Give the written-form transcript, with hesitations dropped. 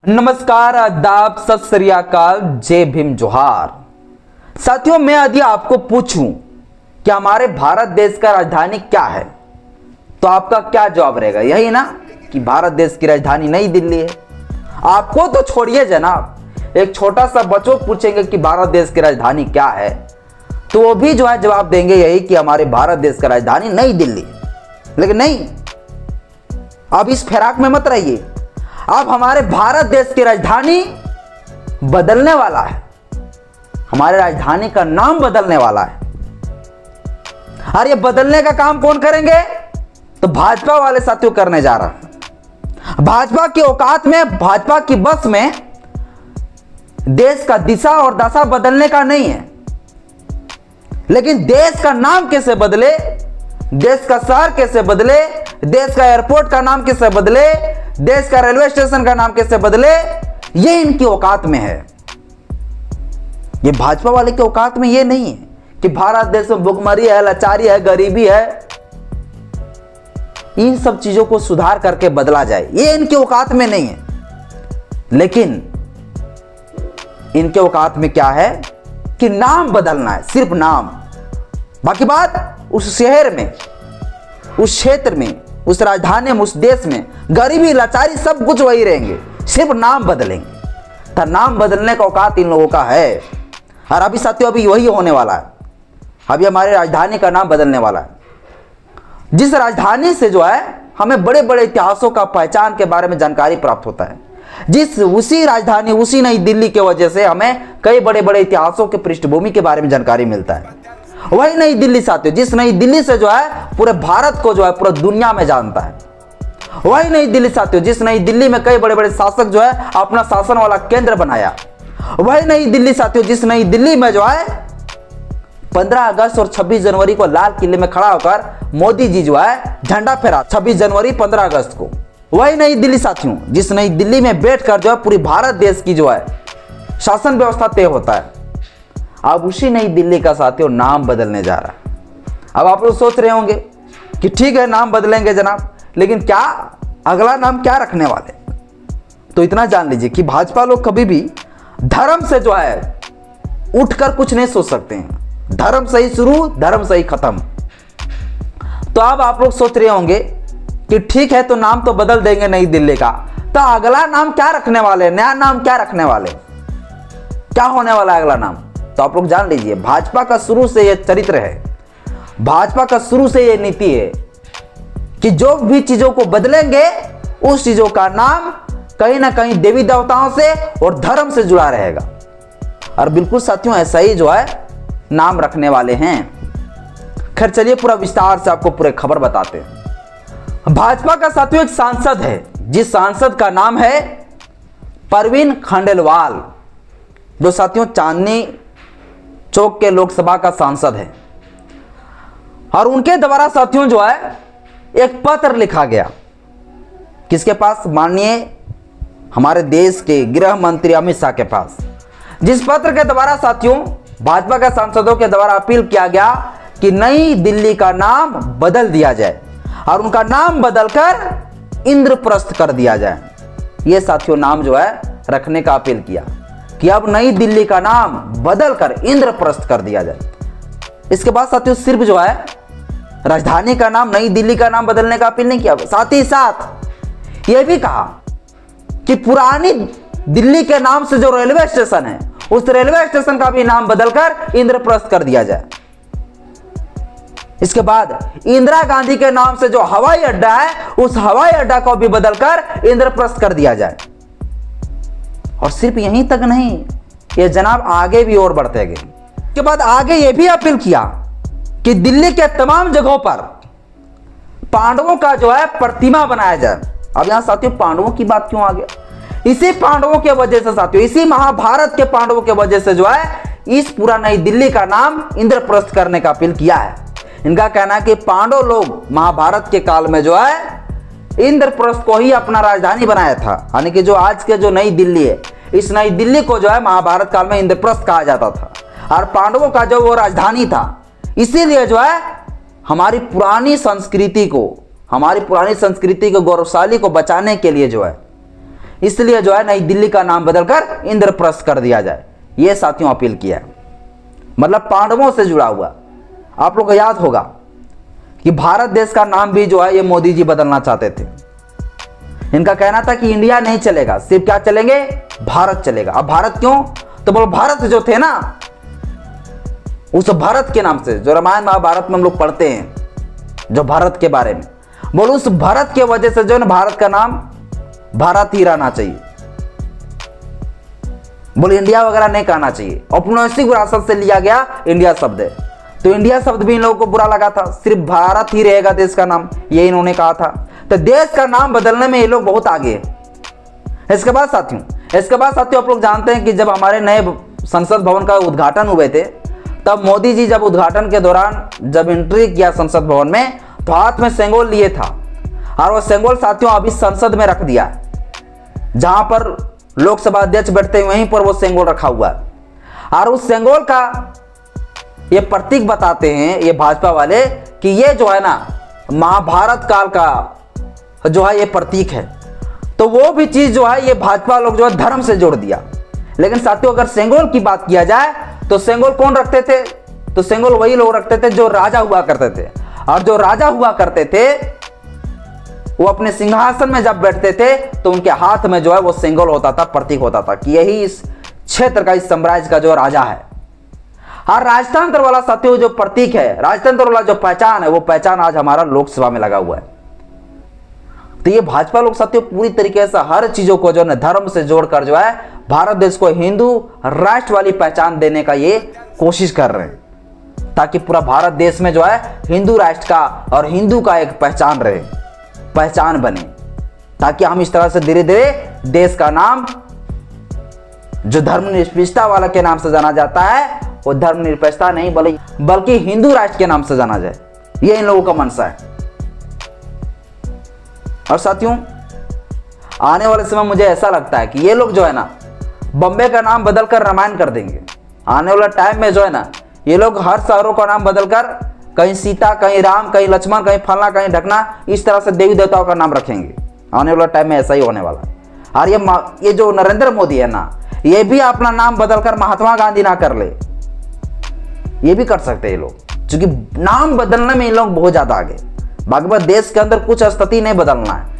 नमस्कार, आदाब, सत श्री अकाल, जय भीम, जोहार। साथियों, मैं यदि आपको पूछूं कि हमारे भारत देश का राजधानी क्या है तो आपका क्या जवाब रहेगा? यही ना कि भारत देश की राजधानी नई दिल्ली है। आपको तो छोड़िए जनाब, एक छोटा सा बच्चों पूछेंगे कि भारत देश की राजधानी क्या है तो वो भी जो है जवाब देंगे यही कि हमारे भारत देश का राजधानी नई दिल्ली। लेकिन नहीं, अब इस फिराक में मत रहिए। अब हमारे भारत देश की राजधानी बदलने वाला है, हमारे राजधानी का नाम बदलने वाला है। और ये बदलने का काम कौन करेंगे? तो भाजपा वाले साथियों करने जा रहा है। भाजपा की औकात में, भाजपा की बस में देश का दिशा और दशा बदलने का नहीं है, लेकिन देश का नाम कैसे बदले, देश का शहर कैसे बदले, देश का एयरपोर्ट का नाम कैसे बदले, देश का रेलवे स्टेशन का नाम कैसे बदले, ये इनकी औकात में है। ये भाजपा वाले की औकात में ये नहीं है कि भारत देश में भुखमरी है, लाचारी है, गरीबी है, इन सब चीजों को सुधार करके बदला जाए, ये इनकी औकात में नहीं है। लेकिन इनके औकात में क्या है कि नाम बदलना है, सिर्फ नाम। बाकी बात उस शहर में, उस क्षेत्र में, उस राजधानी में, उस देश में गरीबी, लाचारी सब कुछ वही रहेंगे, सिर्फ नाम बदलेंगे। तो नाम बदलने का औकात इन लोगों का है। और अभी साथियों, अभी वही होने वाला है। अभी हमारे राजधानी का नाम बदलने वाला है, जिस राजधानी से जो है हमें बड़े बड़े इतिहासों का, पहचान के बारे में जानकारी प्राप्त होता है। उसी राजधानी, उसी नई दिल्ली के वजह से हमें कई बड़े बड़े इतिहासों के पृष्ठभूमि के बारे में जानकारी मिलता है। वही नई दिल्ली साथियों, जिस नई दिल्ली से जो है पूरे भारत को जो है पूरा दुनिया में जानता है। वही नई दिल्ली साथियों, जिस नई दिल्ली में कई बड़े बड़े शासक जो है अपना शासन वाला केंद्र बनाया। वही नई दिल्ली साथियों, जिस नई दिल्ली में जो है 15 अगस्त और 26 जनवरी को लाल किले में खड़ा होकर मोदी जी जो है झंडा फहरा, 26 जनवरी 15 अगस्त को। वही नई दिल्ली साथियों, जिस नई दिल्ली में बैठकर जो है पूरी भारत देश की जो है शासन व्यवस्था तय होता है। अब उसी नई दिल्ली का साथियों नाम बदलने जा रहा है। अब आप लोग सोच रहे होंगे कि ठीक है, नाम बदलेंगे जनाब, लेकिन क्या अगला नाम क्या रखने वाले? तो इतना जान लीजिए कि भाजपा लोग कभी भी धर्म से जो है उठकर कुछ नहीं सोच सकते हैं। धर्म से ही शुरू, धर्म से ही खत्म। तो अब आप लोग सोच रहे होंगे कि ठीक है, तो नाम तो बदल देंगे नई दिल्ली का, तो अगला नाम क्या रखने वाले, नया नाम क्या रखने वाले, क्या होने वाला है अगला नाम? तो आप लोग जान लीजिए, भाजपा का शुरू से यह चरित्र है, भाजपा का शुरू से यह नीति है कि जो भी चीजों को बदलेंगे उस चीजों का नाम कहीं ना कहीं देवी देवताओं से और धर्म से जुड़ा रहेगा। और बिल्कुल साथियों, ऐसा ही जो है नाम रखने वाले हैं। खैर चलिए, पूरा विस्तार से आपको पूरे खबर बताते हैं। भाजपा का साथियों एक सांसद है, जिस सांसद का नाम है परवीन खंडेलवाल, जो साथियों चांदनी चौक के लोकसभा का सांसद है। और उनके द्वारा साथियों जो है एक पत्र लिखा गया, किसके पास? माननीय हमारे देश के गृह मंत्री अमित शाह के पास। जिस पत्र के द्वारा साथियों भाजपा के सांसदों के द्वारा अपील किया गया कि नई दिल्ली का नाम बदल दिया जाए और उनका नाम बदलकर इंद्रप्रस्थ कर दिया जाए। यह साथियों नाम जो है रखने का अपील किया कि अब नई दिल्ली का नाम बदलकर इंद्रप्रस्थ कर दिया जाए। इसके बाद साथियों सिर्फ जो है राजधानी का नाम, नई दिल्ली का नाम बदलने का अपील नहीं किया, साथ ही साथ यह भी कहा कि पुरानी दिल्ली के नाम से जो रेलवे स्टेशन है, उस रेलवे स्टेशन का भी नाम बदलकर इंद्रप्रस्थ कर दिया जाए। इसके बाद इंदिरा गांधी के नाम से जो हवाई अड्डा है, उस हवाई अड्डा को भी बदलकर इंद्रप्रस्थ कर दिया जाए। और सिर्फ यहीं तक नहीं, ये जनाब आगे भी और बढ़ते गए। इसके बाद आगे ये भी अपील किया कि दिल्ली के तमाम जगहों पर पांडवों का जो है प्रतिमा बनाया जाए। अब यहां साथियों पांडवों की बात क्यों आ गया? इसी पांडवों के वजह से साथियों, इसी महाभारत के पांडवों के वजह से जो है इस पूरा नई दिल्ली का नाम इंद्रप्रस्थ करने का अपील किया है। इनका कहना है कि पांडव लोग महाभारत के काल में जो है इंद्रप्रस्थ को ही अपना राजधानी बनाया था, यानी कि जो आज के जो नई दिल्ली है, इस नई दिल्ली को जो है महाभारत काल में इंद्रप्रस्थ कहा जाता था और पांडवों का जो वो राजधानी था। इसीलिए जो है हमारी पुरानी संस्कृति को, हमारी पुरानी संस्कृति को गौरवशाली को बचाने के लिए जो है इसलिए जो है नई दिल्ली का नाम बदलकर इंद्रप्रस्थ कर दिया जाए। यह साथियों अपील किया है, मतलब पांडवों से जुड़ा हुआ। आप लोग को याद होगा कि भारत देश का नाम भी जो है ये मोदी जी बदलना चाहते थे। इनका कहना था कि इंडिया नहीं चलेगा, सिर्फ क्या चलेंगे, भारत चलेगा। अब भारत क्यों, तो बोलो भारत जो थे ना, उस भारत के नाम से जो रामायण महाभारत में हम लोग पढ़ते हैं, जो भारत के बारे में, बोलो उस भारत के वजह से जो है ना भारत का नाम भारत ही रहना चाहिए। बोले इंडिया वगैरह नहीं कहना चाहिए। औपनिवेशिक विरासत से लिया गया इंडिया शब्द है, तो इंडिया शब्द भी इन लोगों को बुरा लगा था। सिर्फ भारत ही रहेगा देश का नाम, ये इन्होंने कहा था। तो देश का नाम बदलने में ये लोग बहुत आगे हैं। इसके बाद साथियों आप लोग जानते हैं कि जब हमारे नए संसद भवन का उद्घाटन हुए थे, तब मोदी जी जब उद्घाटन के दौरान जब एंट्री किया संसद भवन में, तो हाथ में सेंगोल लिए था, और वो सेंगोल साथियों अभी संसद में रख दिया, जहां पर लोकसभा अध्यक्ष बैठते हैं वहीं पर वो सेंगोल रखा हुआ है। और उस सेंगोल का ये प्रतीक बताते हैं ये भाजपा वाले कि ये जो है ना महाभारत काल का जो है ये प्रतीक है। तो वो भी चीज जो है ये भाजपा लोग जो है धर्म से जोड़ दिया। लेकिन साथियों अगर सेंगोल की बात किया जाए तो सेंगोल कौन रखते थे, तो सेंगोल वही लोग रखते थे जो राजा हुआ करते थे। और जो राजा हुआ करते थे वो अपने सिंहासन में जब बैठते थे तो उनके हाथ में जो है वो सेंगोल होता था, प्रतीक होता था कि यही इस क्षेत्र का, इस साम्राज्य का जो राजा है। और राजतंत्र वाला साथियों जो प्रतीक है, राजतंत्र वाला जो पहचान है, वो पहचान आज हमारा लोकसभा में लगा हुआ है। तो ये भाजपा लोग साथियों पूरी तरीके से हर चीजों को जो है धर्म से जोड़कर जो है भारत देश को हिंदू राष्ट्र वाली पहचान देने का ये कोशिश कर रहे हैं, ताकि पूरा भारत देश में जो है हिंदू राष्ट्र का और हिंदू का एक पहचान रहे, पहचान बने, ताकि हम इस तरह से धीरे धीरे देश का नाम जो धर्मनिरपेक्षता वाला के नाम से जाना जाता है वो धर्मनिरपेक्षता नहीं बल्कि हिंदू राष्ट्र के नाम से जाना जाए। ये इन लोगों का मंशा है। और साथियों आने वाले समय मुझे ऐसा लगता है कि ये लोग जो है ना बॉम्बे का नाम बदलकर रामायण कर देंगे। आने वाला टाइम में जो है ना ये लोग हर शहरों का नाम बदलकर कहीं सीता, कहीं राम, कहीं लक्ष्मण, कहीं फलना, कहीं ढकना, इस तरह से देवी देवताओं का नाम रखेंगे। आने वाला टाइम में ऐसा ही होने वाला है। और ये जो नरेंद्र मोदी है ना, ये भी अपना नाम बदलकर महात्मा गांधी ना कर ले, ये भी कर सकते हैं ये लोग, क्योंकि नाम बदलने में ये लोग बहुत ज्यादा आगे। बाकी देश के अंदर कुछ स्थिति नहीं बदलना है,